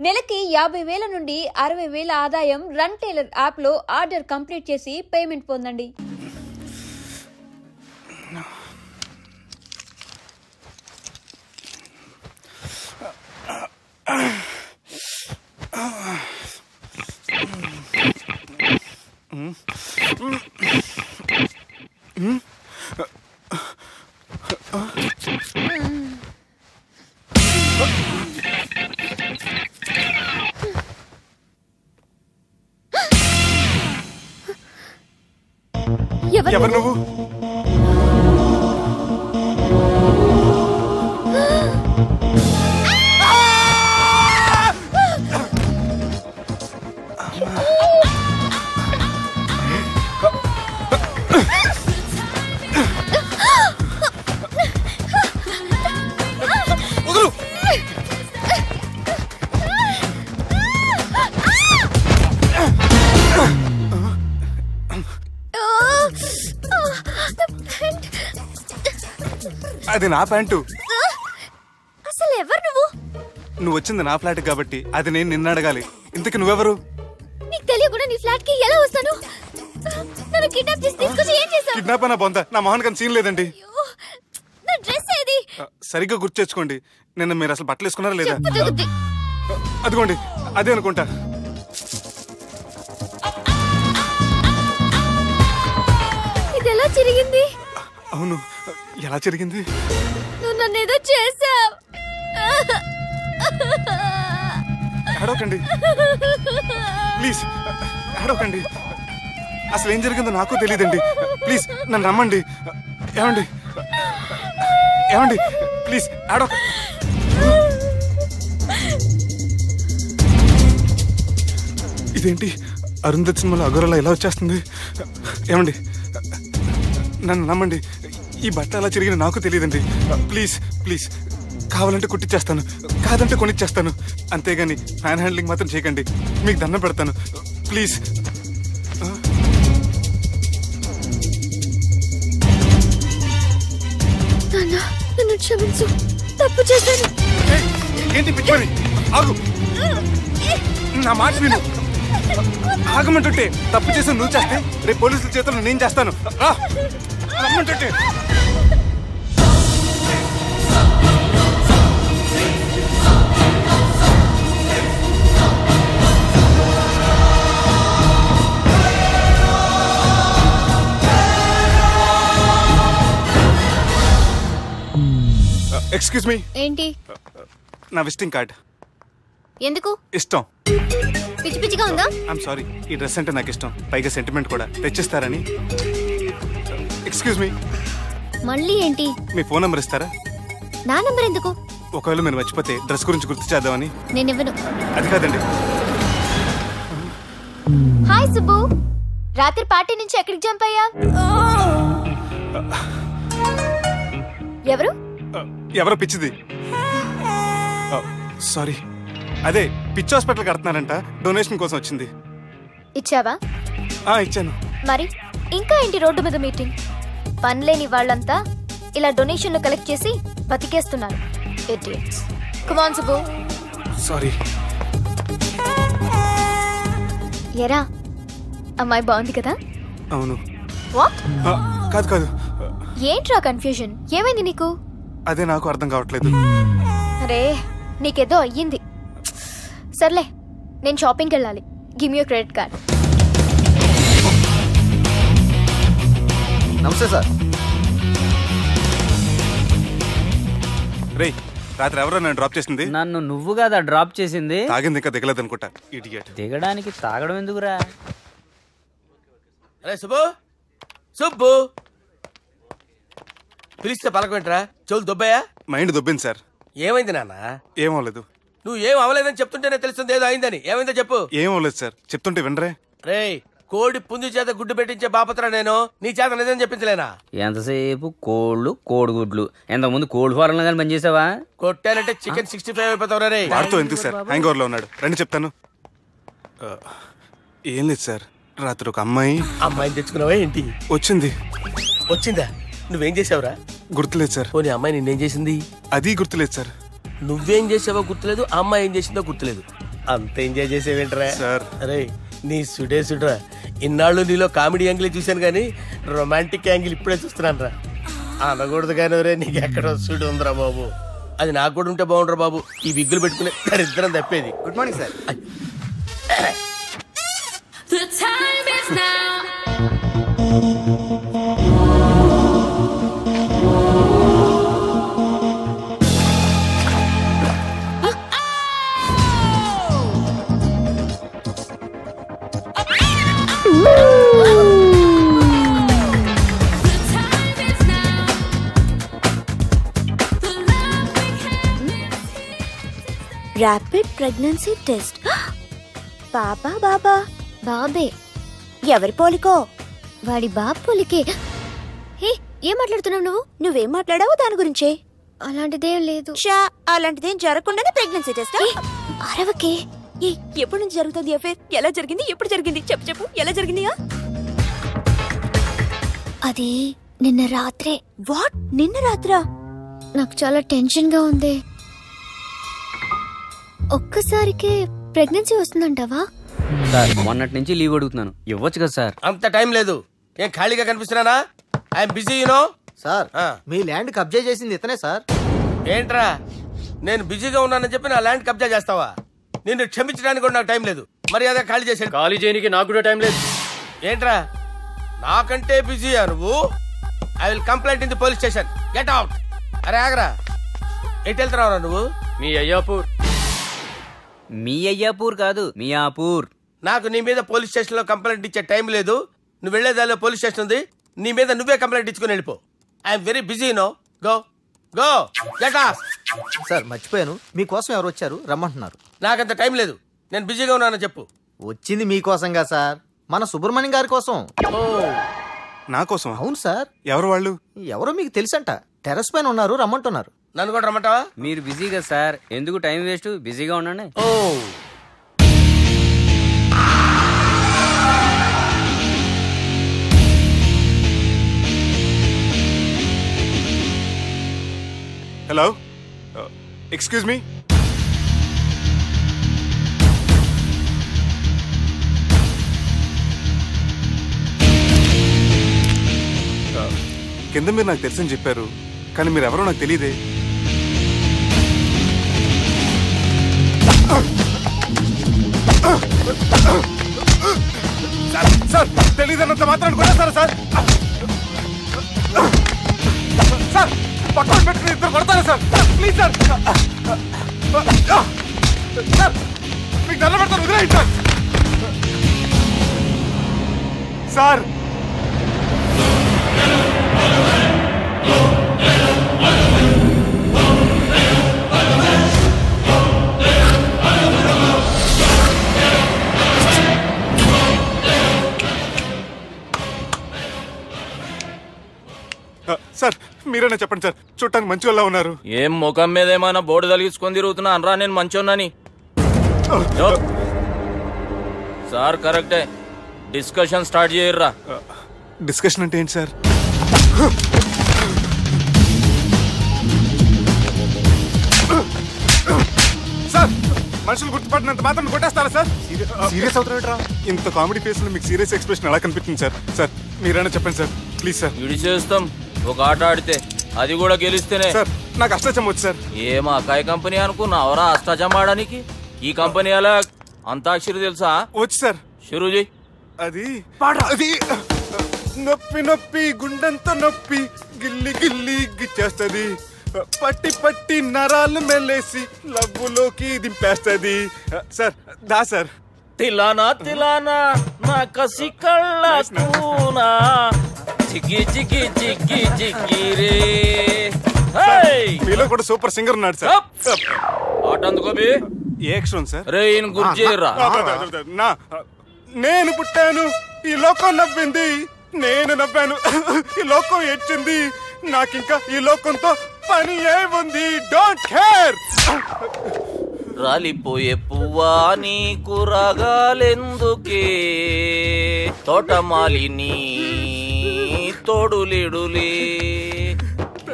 నెలకి 50,000 నుండి 60,000 ఆదాయం రన్ టైలర్ యాప్లో ఆర్డర్ కంప్లీట్ చేసి పేమెంట్ పొందండి. ఎవరు నువ్వు? అది నా ప్యాంటు. అసలు ఎవరు నువ్వు? నువ్వు వచ్చింది నా ఫ్లాట్ కాబట్టి అది నేను నిన్ను అడగాలి. ఇంతకు నువ్వెవరు? నీకు తెలియకుండా నీ ఫ్లాట్ కి ఎలా వస్తాను? నన్ను కిడ్నాప్ చేసి తీసుకొచ్చి ఏం చేశావు? కిడ్నాప్ అన్న బొంద, నా మొహన్ కన్నా సీన్ లేదండి. నా డ్రెస్ ఏది? సరిగ్గా గుర్తు తెచ్చుకోండి. నిన్న మీరు అసలు బట్టలు వేసుకున్నారా లేదా? అదిగోండి అదే అనుకుంటా. ఇది ఎలా జరిగింది? అవును, ఎలా జరిగింది? నువ్వు నన్ను ఏదో చేసావు. అడవకండి ప్లీజ్, అడవకండి. అసలు ఏం జరిగిందో నాకు తెలియదండి. ప్లీజ్ నన్ను నమ్మండి. ఏమండి ఏమండి ప్లీజ్ అడవ. ఇదేంటి అరుంధతి సినిమాలో అగోరలా ఎలా వచ్చేస్తుంది? ఏమండి నన్ను నమ్మండి. ఈ బట్ట అలా చిరిగిన నాకు తెలియదండి. ప్లీజ్ ప్లీజ్, కావాలంటే కుట్టిచ్చేస్తాను, కాదంటే కొనిచ్చేస్తాను. అంతేగాని హ్యాండ్ హ్యాండ్లింగ్ మాత్రం చేయకండి. మీకు దండం పెడతాను ప్లీజ్. నన్ను క్షమించు, తప్పు చేశాను. ఏంటి పిచ్చి? ఆగు, నా మాట విను. ఆగమంటుంటే తప్పు చేసి నువ్వు చేస్తే రేపు పోలీసుల చేతుల్లో నేను చేస్తాను. రమ్మంటుంటే. Excuse me. ఏంటి? నా విజిటింగ్ కార్డ్. ఎందుకు? ఇష్టం. పిచ్చి పిచ్చిగా ఉందా? ఐఎమ్ సారీ, ఈ డ్రెస్ అంటే నాకు ఇష్టం, పైగా సెంటిమెంట్ కూడా. తెచ్చిస్తారని. Excuse me. మళ్ళీ ఏంటి? మీ ఫోన్ నెంబర్ ఇస్తారా? నా నెంబర్ ఎందుకు? ఒకవేళ మీరు మర్చిపోతే డ్రెస్ గురించి గుర్తు చేద్దామని. నేను ఇవ్వను. అది కాదండి. హాయ్ సుబ్బు, రాత్రి పార్టీ నుంచి ఎక్కడికి జంప్ అయ్యా? ఎవరు? ఎవరో పిచ్చిది. సారీ, అదే పిచ్చి హాస్పిటల్ కడుతున్నారంట, డొనేషన్ కోసం వచ్చింది. ఇచ్చావా? ఇచ్చాను. మరి ఇంకా ఏంటి రోడ్డు మీద మీటింగ్? పనిలేని వాళ్ళంతా ఇలా డొనేషన్లు కలెక్ట్ చేసి బతికేస్తున్నారు. Idiots. Come on Subbu. Sorry. ఎరా, అమ్మాయి బాగుంది కదా? అవును. వాట్? కాదు కాదు. ఏంట్రా కన్ఫ్యూజన్? ఏమైంది నీకు? అదే నాకు అర్థం కావట్లేదు. అరే, నీకేదో అయ్యింది. సర్లే, నేను షాపింగ్కి వెళ్ళాలి. Give me your credit card. నమస్తే సార్. రేయ్, రాత్రి ఎవరో నన్ను డ్రాప్ చేసింది? నన్ను నువ్వు కదా డ్రాప్ చేసింది. తాగింది ఇంకా దిగలేదు అనుకుంటా. ఇడియట్. దిగడానికి తాగడం ఎందుకురా? అరే సుబ్బు, సుబ్బు పిలిస్తే పలకమేంట్రా? చెవులు దొబ్బాయా? Mind దొబ్బింది sir. ఏమైంది నాన్న? ఏమవలేదు. నువ్వు ఏం అవలేదని చెప్తుంటేనే తెలుస్తుంది ఏదో అయిందని. ఏమైందో చెప్పు. ఏమవలేదు సార్, చెప్తుంటే వినరే. రేయ్, కోడి పుంజు చేత గుడ్డు పెట్టించే బాపత్ర నేను. నీ చేత నిజం చెప్పించలేనా? ఎంతసేపు కోళ్ళు కోడిగుడ్లు. ఎంతకుముందు కోడి ఫారంలో కానీ పనిచేసావా? కొట్టానంటే చికెన్ 65 అయిపోతావు రే. వాడుతూ ఎందుకు సార్, హ్యాంగ్ ఓవర్ లో ఉన్నాడు. రండి చెప్తాను. ఏం లేదు సార్, రాత్రి ఒక అమ్మాయిని తెచ్చుకున్నావా ఏంటి? వచ్చిందా? నువ్వేం చేసావురా? గుర్తులేదు సార్. పోనీ అమ్మాయి నిన్నేం చేసింది? అది గుర్తులేదు సార్. నువ్వేం చేసావో గుర్తులేదు, అమ్మాయి ఏం చేసిందో గుర్తులేదు. అంత ఎంజాయ్ చేసేవేంట్రా సార్. అరే నీ సుడే సుడ్రా. ఇన్నాళ్ళు నీలో కామెడీ యాంగిల్ చూశాను కానీ రొమాంటిక్ యాంగిల్ ఇప్పుడే చూస్తున్నాను రా. అనకూడదు కానీ రే నీకు ఎక్కడ సుడు ఉందిరా బాబు. అది నాకు కూడా ఉంటే బాగుండ్రా బాబు. ఈ విగ్గులు పెట్టుకునే ఇద్దరం తప్పేది. Good morning sir. The time is now. Rapid pregnancy test. బాబా బాబా బాబే. ఎవరి పోలికో? వాడి బాబు పోలికే. హే, ఏం మాట్లాడుతున్నావు నువ్వు? నువ్వేం మాట్లాడావు దాని గురించే? అలాంటిదేం లేదు. షా, అలాంటిదేం జరగకుండానే ప్రెగ్నెన్సీ టెస్ట్? అరవకే. ఎప్పటి నుంచి జరుగుతుంది అఫేర్? ఎలా జరిగింది? ఎప్పుడు జరిగింది? చెప్పు చెప్పు, ఎలా జరిగింది? అది నిన్న రాత్రే. వాట్? నిన్న రాత్రా? నాకు చాలా టెన్షన్ గా ఉంది. ఒక్కసారికే ప్రెగ్నెన్సీ వస్తుందంటావా? సార్ మొన్నటి నుంచి లీవ్ అడుగుతున్నాను, ఇవ్వచ్చు కదా సార్? అంత టైం లేదు. ఏం ఖాళీగా కనిపిస్తున్నానా? I'm busy you know. సార్ మీ ల్యాండ్ కబ్జా చేసింది ఇతనే సార్. ఏంట్రా నేను బిజీగా ఉన్నానని చెప్పి నా ల్యాండ్ కబ్జా చేస్తావా? నిన్ను క్షమించడానికి కూడా నాకు టైం లేదు. మరి అదే ఖాళీ చేసాడు. ఖాళీ చేయడానికి నాకు కూడా టైం లేదు. ఏంట్రా నాకంటే బిజీయా నువ్వు? I will complaint in the police station. Get out. అరే ఆగరా, ఎటు వెళ్తున్నావురా నువ్వు? మీ అయ్యాపూర్. మీ అయ్యాపూర్ కాదు, మియాపూర్. నాకు నీ మీద పోలీస్ స్టేషన్ లో కంప్లైంట్ ఇచ్చే టైం లేదు. నువ్వు వెళ్లేదాలో పోలీస్ స్టేషన్ ఉంది. నీ మీద నువ్వే కంప్లైంట్ ఇచ్చుకుని వెళ్ళిపో. I'm very busy no. Go go get off. Sir మర్చిపోయాను, మీకోసం ఎవరు వచ్చారు రమ్మంటున్నారు. నాకంత టైం లేదు, నేను బిజీగా ఉన్నానని చెప్పు. వచ్చింది మీకోసంగా సార్, మన సుబ్రహ్మణ్యం గారి కోసం. ఓ నా కోసం? అవును సార్. ఎవరు వాళ్ళు? ఎవరో మీకు తెలుసంట, టెర్రస్ పైన ఉన్నారు, రమ్మంటున్నారు. నన్ను కూడా రమ్మంటావా? మీరు బిజీ కదా సార్, ఎందుకు టైం వేస్ట్, బిజీగా ఉండండి. ఓ హలో, ఎక్స్క్యూజ్ మీ. కింద మీరు నాకు తెలుసని చెప్పారు, కానీ మీరు ఎవరో నాకు తెలియదే. సార్ తెలియదన్నంత మాత్రం కొడతారా సార్? సార్ పక్కన పెట్టుకుని ఇద్దరు కొడతారా సార్? ప్లీజ్ సార్, సార్ మీకు దండం పెడతాను, వదిలేయండి సార్. సార్ సార్ మీరైనా చెప్పండి సార్, చూడటానికి మంచి వాళ్ళ ఉన్నారు. ఏం ముఖం మీద ఏమైనా బోర్డు తలిగించుకొని తిరుగుతున్నా అనరా? నేను మంచోన్నాని. సార్ కరెక్టే, డిస్కషన్ స్టార్ట్ చేయర్రా. డిస్కషన్ అంటే ఏంటి సార్? సార్ మనుషులు గుర్తుపడినంత మాత్రం కొట్టేస్తారా సార్? సీరియస్ అవుతారా? ఇంత కామెడీ ఫేస్ లో మీకు సీరియస్ ఎక్స్ప్రెషన్ ఎలా కనిపిస్తుంది సార్? సార్ మీరైనా చెప్పండి సార్, ప్లీజ్ సార్. ఇడి చేస్తాం, ఒక ఆట ఆడితే అది కూడా గెలిస్తేనే. సార్ నాకు అష్టాచం వచ్చు సార్. ఏం అకాయ కంపెనీ అనుకున్నావరా అష్టాచం ఆడడానికి? ఈ కంపెనీ అలా అంతాక్షరి తెలుసా? వచ్చు సార్. షురూజీ. అది నొప్పి నొప్పి గుండెంతో నొప్పి గిల్లి గిల్లి గిచ్చేస్తుంది, పట్టి పట్టి నరాలు మెల్లేసి లవ్వులోకి దింపేస్తుంది సార్. దా సార్. తిలానా తిలానా నా కసి కళ్ళ కూనా చిక్కి చిక్కి చిక్కి చిక్కి రే. మీలో కూడా సూపర్ సింగర్ ఉన్నాడు సార్. ఆట అందుకోబి ఏ అక్షరం సార్? రే ఈయన గుర్తు చేయరా. నేను పుట్టాను, ఈ లోకం నవ్వింది, నేను నవ్వాను, ఈ లోకం ఏడ్చింది, నాకింకా ఈ లోకంతో పని ఏముంది? Don't care. రాలిపోయే పువ్వా నీకు రాగాలెందుకే, తోటమాలిని తోడులిడులే,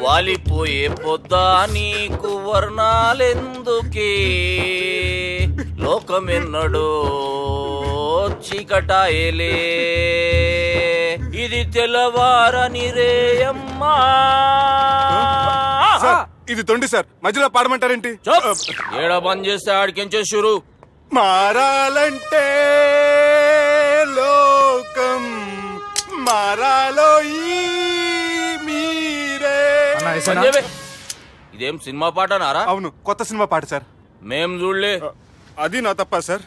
వాలిపోయే పొద్దా నీకు వర్ణాలెందుకే, లోకమెన్నడో చీకటాయలే ఇది తెల్లవారని రేయమ్మా. ఇది తొండి సార్, మధ్యలో పాడమంటారేంటి? ఏడ బంద్ చేస్తే ఆడికించేసారు. మారాలంటే లోకం మారాలో ఈ మీరే. ఇదేం సినిమా పాట నారా? అవును, కొత్త సినిమా పాట సార్. మేం చూడలే. అది నా తప్ప సార్.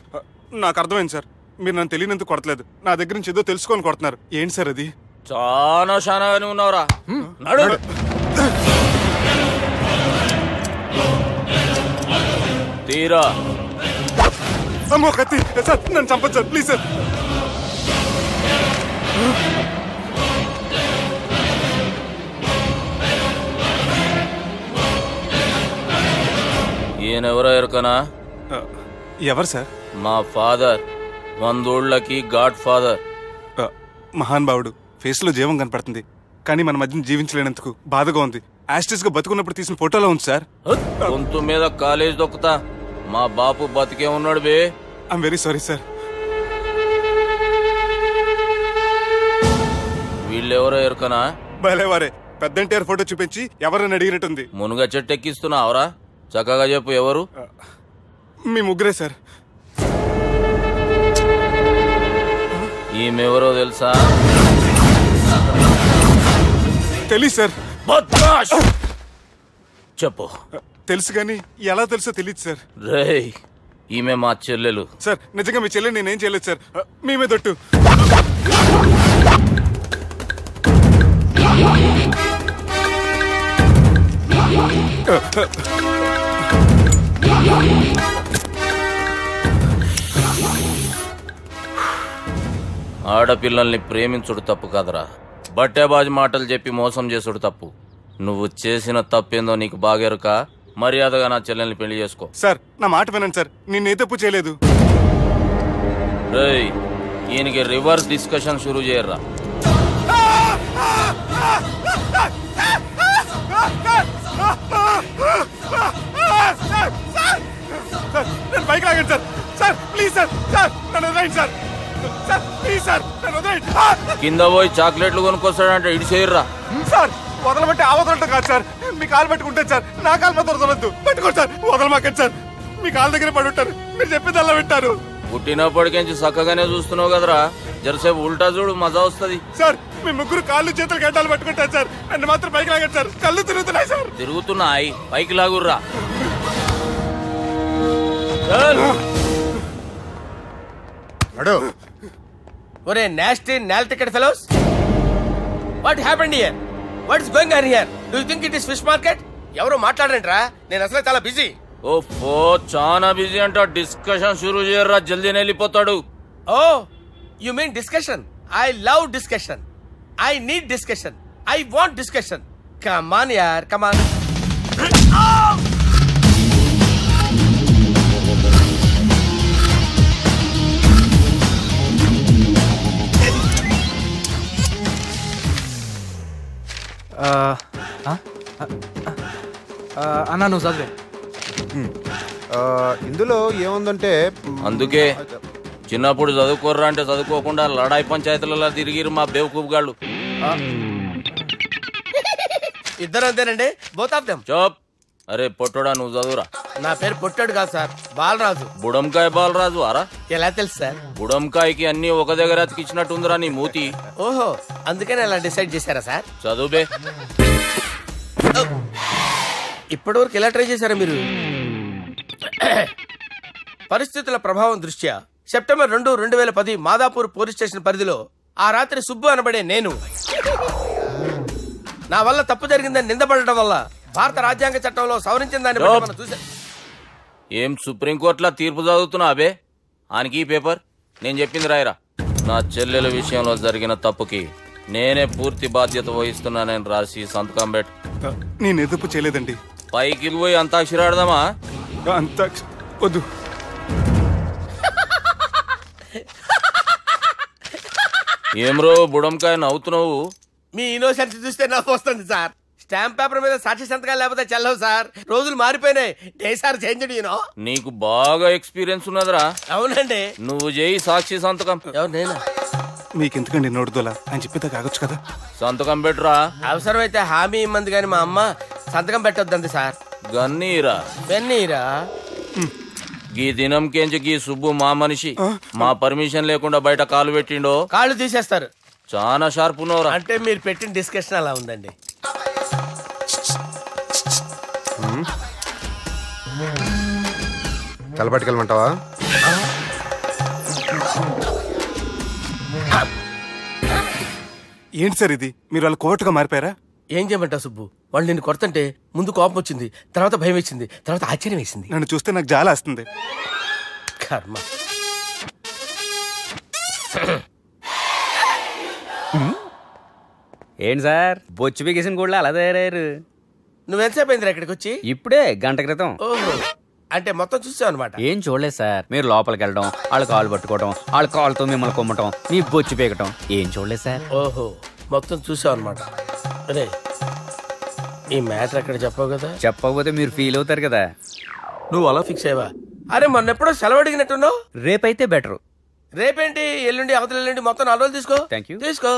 నాకు అర్థమైంది సార్, మీరు నన్ను తెలియనందుకు కొడతలేదు, నా దగ్గర నుంచి ఏదో తెలుసుకొని కొడుతున్నారు. ఏంటి సార్ అది? చాలా శానాగానే ఉన్నావురా. నడు. తీరా. అమ్మో కత్తి సార్, నన్ను చంపదు సార్, ప్లీజ్ సార్. ఈయనెవరో ఎరకనా? ఎవరు సార్? మా ఫాదర్, 100 గాడ్ ఫాదర్. మహాన్ భావుడు. ఫేస్ లో జీవం కనపడుతుంది, కానీ మన మధ్యన జీవించలేనందుకు బాధగా ఉంది. యాస్టిస్ గా బతుకున్నప్పుడు తీసిన ఫోటోలో ఉంది సార్. గొంతు మీద కాలేజ్ దొక్కుతా. మా బాపు బతికే ఉన్నాడు బే. I'm very sorry sir. వీళ్ళెవరో ఎరకనా? భలేవారే, పెద్ద ఎన్టీఆర్ ఫోటో చూపించి ఎవరని అడిగినట్టుంది. మునుగ చెట్టు ఎక్కిస్తున్నావురా? చక్కగా చెప్పు, ఎవరు? మీ ముగ్గురే సార్. ఈమెవరో తెలుసా? తెలీదు సార్. చెప్పు. తెలుసు కానీ ఎలా తెలుసో తెలియదు సార్. రేయ్, ఈమె మా చెల్లెలు. సార్ నిజంగా మీ చెల్లెలు నేనేం చేయలేదు సార్. మీ మీద దొట్టు. ఆడపిల్లల్ని ప్రేమించుడు తప్పు కాదురా, బట్టేబాజు మాటలు చెప్పి మోసం చేసుడు తప్పు. నువ్వు చేసిన తప్పేందో నీకు బాగెరుక. మర్యాదగా నా చెల్లెల్ని పెళ్లి చేసుకో. సార్ నా మాట వినండి సార్, నేనే తప్పు చేయలేదు. రేయ్, ఈయనకి రివర్స్ డిస్కషన్ షురూ చేయర్రా. నేను బైక్ లాగండి sir. Sir please sir, sir నన్ను వదిలేయండి సార్. సార్ ప్లీజ్ సార్, నన్ను వదిలేయండి. కింద పోయి చాక్లెట్లు కొనుక్కొస్తాడంటే ఇటు చేయర్రా. సార్ వదలమంటే ఆ వదలటం కాదు సార్, మీ కాలు పట్టుకుంటాను సార్. నా కాలు మాత్రం వదలొద్దు, పట్టుకోండి సార్. వదలమాకండి సార్, మీ కాలు దగ్గర పడి ఉంటారు. మీరు చెప్పేది అలా వింటారు. పుట్టినప్పటికేంచి చక్కగానే చూస్తున్నావు కదరా, జరసేపు ఉల్టా చూడు, మజా వస్తుంది. సార్ మీ ముగ్గురు కాళ్ళు చేతులు గడ్డాలు పట్టుకుంటారు సార్, నన్ను మాత్రం బైక్ లాగండి సార్. కళ్ళు తిరుగుతున్నాయి సార్. తిరుగుతున్నాయి, పైకి లాగుర్రా. ఒరే నాస్టీ నాల్టికెట్ fellows, what happened here? What is going on here? Do you think it is fish market? ఎవరో మాట్లాడండిరా, నేను అసలే చాలా బిజీ. ఓ చాలా బిజీ అంట. డిస్కషన్ షురూ చేయర్రా, జల్దీ వెళ్ళిపోతాడు. Oh you mean discussion? I love discussion. I need discussion. I want discussion. Come on యార్, కమ్ ఆన్. అన్నా నువ్వు చదివే. ఇందులో ఏముందంటే అందుకే చిన్నప్పుడు చదువుకోర్రా అంటే చదువుకోకుండా లడాయి పంచాయతీలలో తిరిగిరు మా బేవకూపు గాళ్ళు. ఇద్దరు అంతేనండి, బోత్ ఆఫ్ దెమ్. చోప్. అరే పొట్టోడా, నువ్వు చదువురా. నా పేరు పొట్టాడు కాదు సార్, బాలరాజు. బుడంకాయ బాలరాజు అరా? ఎలా తెలుసు సార్? బుడంకాయకి అన్ని ఒక దగ్గర అతికిచ్చినట్టుందిరా నీ మూతి. ఓహో, అందుకని అలా డిసైడ్ చేశారా సార్? చదువుబే. ఇప్పటి వరకు ఎలా ట్రై చేశారా మీరు? పరిస్థితుల ప్రభావం దృష్ట్యా సెప్టెంబర్ 2, 2010 మాదాపూర్ పోలీస్ స్టేషన్ పరిధిలో ఆ రాత్రి సుబ్బు అనబడే నేను నా వల్ల తప్పు జరిగిందని నిందపడటం వల్ల భారత రాజ్యాంగ చట్టంలో సవరించిన దాన్ని బట్టి మనం చూసా. ఏం సుప్రీంకోర్టులో తీర్పు చదువుతున్నా అబే? ఆనికి పేపర్ నేను చెప్పింది రాయరా. నా చెల్లెల విషయంలో జరిగిన తప్పుకి నేనే పూర్తి బాధ్యత వహిస్తున్నానని రాసి సంతకం పెట్టు. నేను ఎదుపు చేయలేదండి. పైకి పోయి అంతాక్షరి ఆడదామా? అంత వద్దు. ఏమ్రో బుడంకాయ నవ్వుతున్నావు? మీ ఇన్నోసెన్స్ చూస్తే నాకు వస్తుంది సార్. స్టాంప్ పేపర్ మీద సాక్షి సంతకాలు లేకపోతే చెల్లవు సార్. రోజులు మారిపోయినాయి. డే సార్ చేంజ్ నీకు బాగా ఎక్స్పీరియన్స్ ఉన్నదిరా. అవునండి. నువ్వు చేయి సాక్షి సంతకం. ఎవరు నేనా? మీకెందుకండి నోడుదోలా అని చెప్పితే కాగొచ్చు కదా. సంతకం పెట్టురా. అవసరమైతే హామీ ఇమ్మంది కానీ మా అమ్మ సంతకం పెట్టొద్దండి సార్. గన్నీరా పెన్నీరా. గీ దినంకేంచి గీ సుబ్బు మా మనిషి మా పర్మిషన్ లేకుండా బయట కాలు పెట్టిండో కాళ్ళు తీసేస్తారు. చాలా షార్ప్ ఉన్నవరా. అంటే మీరు పెట్టిన డిస్కషన్ అలా ఉందండి. కలపట్టుకెళ్ళమంటావా? ఏంటి సార్ ఇది? మీరు వాళ్ళు కోర్టుగా మారిపోయారా? ఏం చేయమంటావు సుబ్బు? వాళ్ళు నిన్ను కొడుతుంటే ముందు కోపం వచ్చింది, తర్వాత భయం వేసింది, తర్వాత ఆశ్చర్యం వేసింది. నన్ను చూస్తే నాకు జాలా వస్తుంది. కర్మ. ఏంటి సార్ బొచ్చు బిగేసిన కూడా అలా తయారయ్యారు? నువ్వెంతసేపు అయిందిరా ఇక్కడికి వచ్చి? ఇప్పుడే గంట క్రితం. ఓహో, అంటే మొత్తం చూసావు అనమాట. ఏం చూడలేదు సార్. మీరు లోపలికి వెళ్ళడం, వాళ్ళ కాలు పట్టుకోవడం, వాళ్ళ కాలుతో మిమ్మల్ని కొమ్మటం, మీ బొచ్చు పీకటం ఏం చూడలేదు సార్. ఓహో, మొత్తం చూసావు అనమాట. అరే ఈ మ్యాటర్ అక్కడ చెప్పావు కదా. చెప్పకపోతే మీరు ఫీల్ అవుతారు కదా. నువ్వు అలా ఫిక్స్ అయ్యవా? అరే మొన్నెప్పుడో సెలవు అడిగినట్టున్నావు. రేపైతే బెటర్. రేపేంటి? ఎల్లుండి అవతల ఎల్లుండి మొత్తం 4 రోజులు తీసుకో. Thank you. తీసుకో.